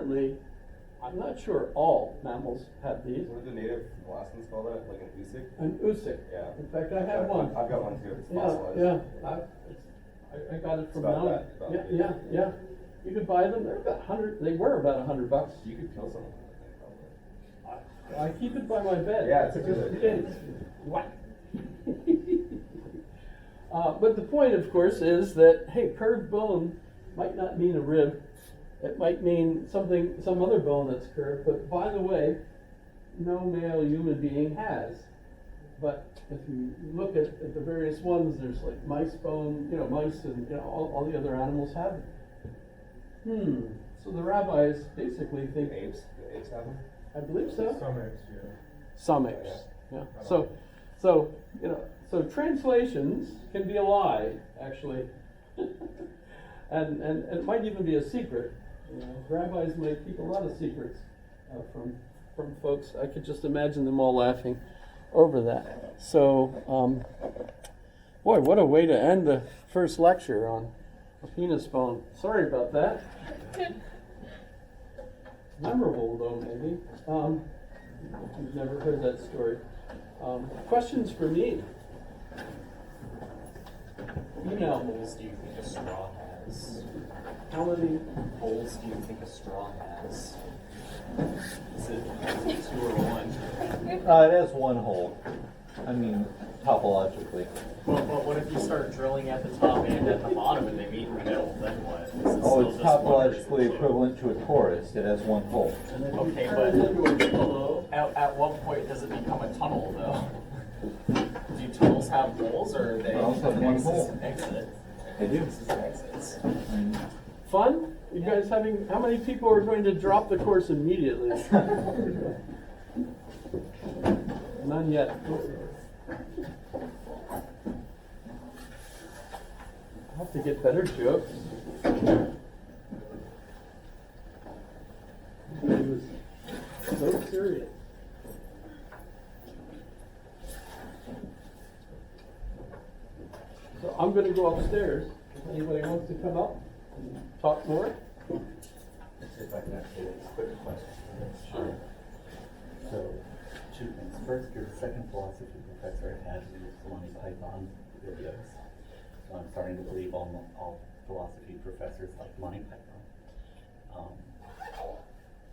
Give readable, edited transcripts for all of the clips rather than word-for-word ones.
apparently, I'm not sure all mammals have these. What do the native Alaskans call that? Like an usik? An usik. Yeah. In fact, I have one. I've got one too. It's Yeah, fossilized. I got it from about Maui. that, about Yeah, that. yeah. You could buy them. They're about They were about $100. You could kill someone with that thing, probably. I keep it by my bed. Yeah, it's a just good in idea. case. What? But the point, of course, is that, hey, curved bone might not mean a rib. It might mean some other bone that's curved. But by the way, no male human being has. But if you look at the various ones, there's like mice bone, mice and all the other animals have it. So the rabbis basically think The apes have them? I believe so. Some apes, yeah. Some apes. Yeah. So translations can be a lie, actually, and it might even be a secret. Rabbis might keep a lot of secrets from folks. I could just imagine them all laughing over that. So, boy, what a way to end the first lecture on a penis bone. Sorry about that. Memorable though, maybe. You've never heard that story. Questions for me? Email me. Holes do you think a straw has? How many? Holes do you think a straw has? Is it 2 or 1? It has one hole. I mean, topologically. Well, but what if you start drilling at the top and at the bottom and they meet in the middle? Then what? Is it Oh, still it's just one or is it topologically two? equivalent to a torus. It has one hole. Okay, but at what point does it become a tunnel, though? Do tunnels have holes, or are they Tunnels have one hole. exit? They do. Exits. Fun? You guys having? How many people are going to drop the course immediately? None yet. I have to get better jokes. It was so serious. So I'm going to go upstairs. If anybody wants to come up and talk more. Let's see if I can ask you a quick question. Sure. So, two things. First, your second philosophy professor had used Monty Python videos. So I'm starting to believe all philosophy professors like Monty Python.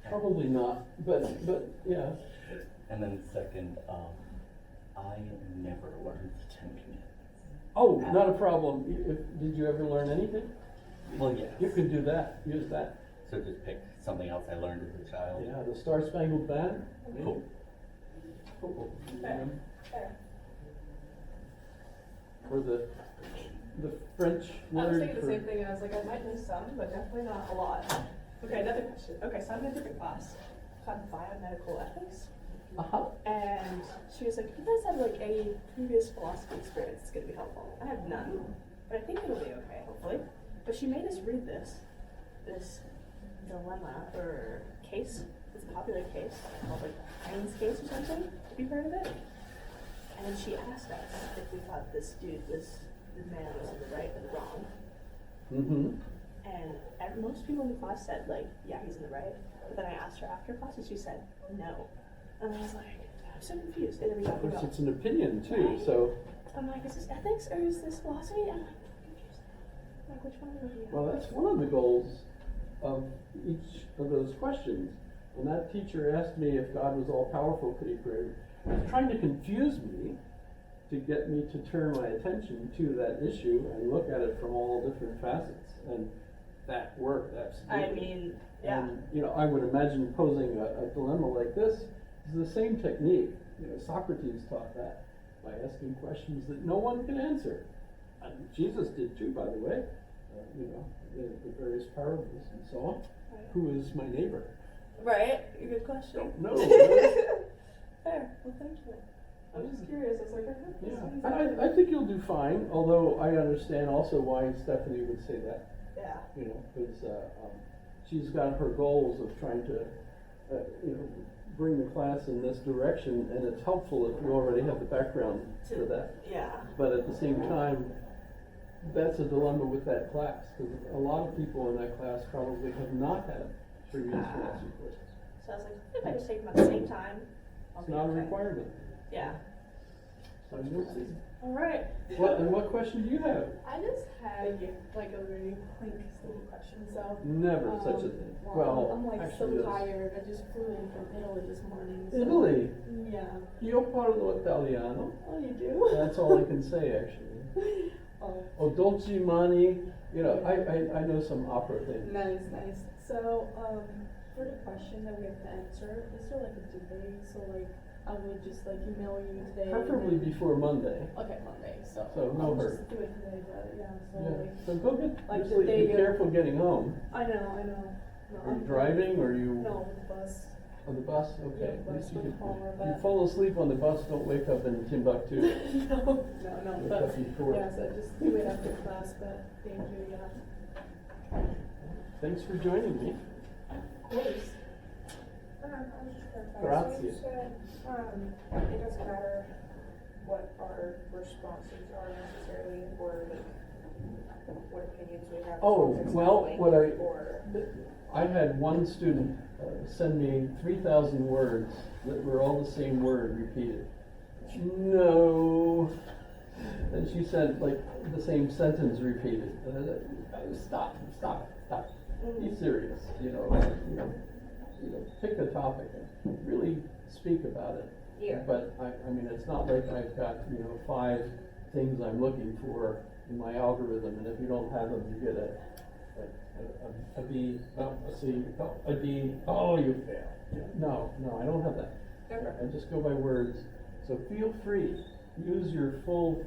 Probably not, but yeah. And then second, I never learned the Ten Commandments. Oh, not a problem. Did you ever learn anything? Well, yes. You can do that. Use that. So just pick something else I learned as a child. Yeah, the Star Spangled Banner. Cool. Cool. Fair. Or the French I was word thinking the for same thing, and I was like, I might know some, but definitely not a lot. Okay, another question. Okay, so I'm in a different class called biomedical ethics, and she was like, if you guys have like any previous philosophy experience, it's gonna be helpful. I have none, but I think it'll be okay, hopefully. But she made us read this dilemma or case. It's a popular case called like Heinz case or something. Have you heard of it? And she asked us if we thought this man was in the right or the wrong. Mm-hmm. And most people in the class said, like, yeah, he's in the right. But then I asked her after class, and she said, no. And I was like, I'm so confused. And then we Of talked course, about, it's an opinion too. So, I'm like, is this ethics or is this philosophy? I'm like, confused. I'm like, which one are we looking at? well, that's one of the goals of each of those questions. When that teacher asked me if God was all powerful, could he create? He was trying to confuse me to get me to turn my attention to that issue and look at it from all different facets. And that worked absolutely. I mean, yeah. And, I would imagine posing a dilemma like this is the same technique. Socrates taught that by asking questions that no one can answer. And Jesus did too, by the way. The various parables and so on. Right. Who is my neighbor? Right? Good question. Don't know. Fair. Well, thank you. I was just curious. I was like, I hope this one's I think you'll do fine, although I understand also why Stephanie would say that. Yeah. Because she's got her goals of trying to, bring the class in this direction, and it's helpful if you already have the background for that. Yeah. But at the same time, that's a dilemma with that class, because a lot of people in that class probably have not had previous philosophy course. So I was like, if I just take them at the same time, I'll It's be not a okay. requirement, Yeah. so you'll see. All right. And what question do you have? I just had like a very quick silly question. So Never such a thing. Well, I'm like actually, so yes. tired. I just flew in from Italy this morning. So, Italy, Yeah. io parlo italiano. Oh, you do? That's all I can say, actually. Oh, Oh, dolci mani, you know, I know some opera things. nice, nice. So for the question that we have to answer, is there like a debate? So like I would just like email you today. and Preferably then- before Monday. Okay, Monday. So So, no I'll hurry. just do it today. But yeah. So Yeah, like so go get like your the sleep. day Be of- careful getting home. I know. No, Are you driving or you No, the bus. on the bus? Okay. Yeah, At least bus you with can- Palmer, if you but- fall asleep on the bus, don't wake up in Timbuktu. no. Wake But up before. yeah, so just do it after class. But thank you. Yeah. Thanks for joining me. Of course. I was just clarifying. Grazie. So you said, it doesn't matter what our responses are necessarily, or like, what opinions we have. as Oh, long as it's well, not what lengthy, Or, I had one student send me 3,000 words that were all the same word repeated. No. And she sent like the same sentence repeated. Stop. Be serious, pick a topic and really speak about it. Yeah. But I mean, it's not like I've got, 5 things I'm looking for in my algorithm, and if you don't have them, you get a B, a C, a D, oh, you fail. No, I don't have that. Okay. I just go by words. So feel free, use your full,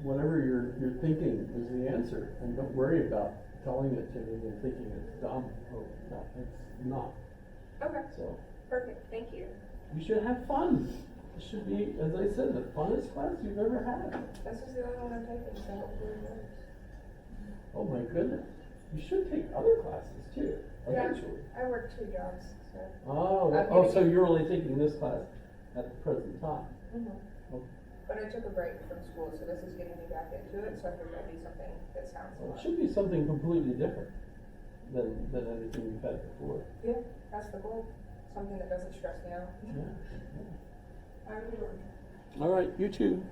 whatever you're thinking is the answer, and don't worry about telling it to me and thinking it's dumb. Oh, no, it's not. Okay, So perfect, thank you. you should have fun. It should be, as I said, the funnest class you've ever had. This is the only one I'm taking, so hopefully it works. Oh my goodness. You should take other classes too, Yeah. eventually. I work 2 jobs, so. So you're only taking this class at the present time? Okay. But I took a break from school, so this is getting me back into it, so I figured I'd do something that sounds a Well, lot. it should be something completely different than anything you've had before. Yeah, that's the goal, something that doesn't stress me out. Yeah. I really work. All right, you too.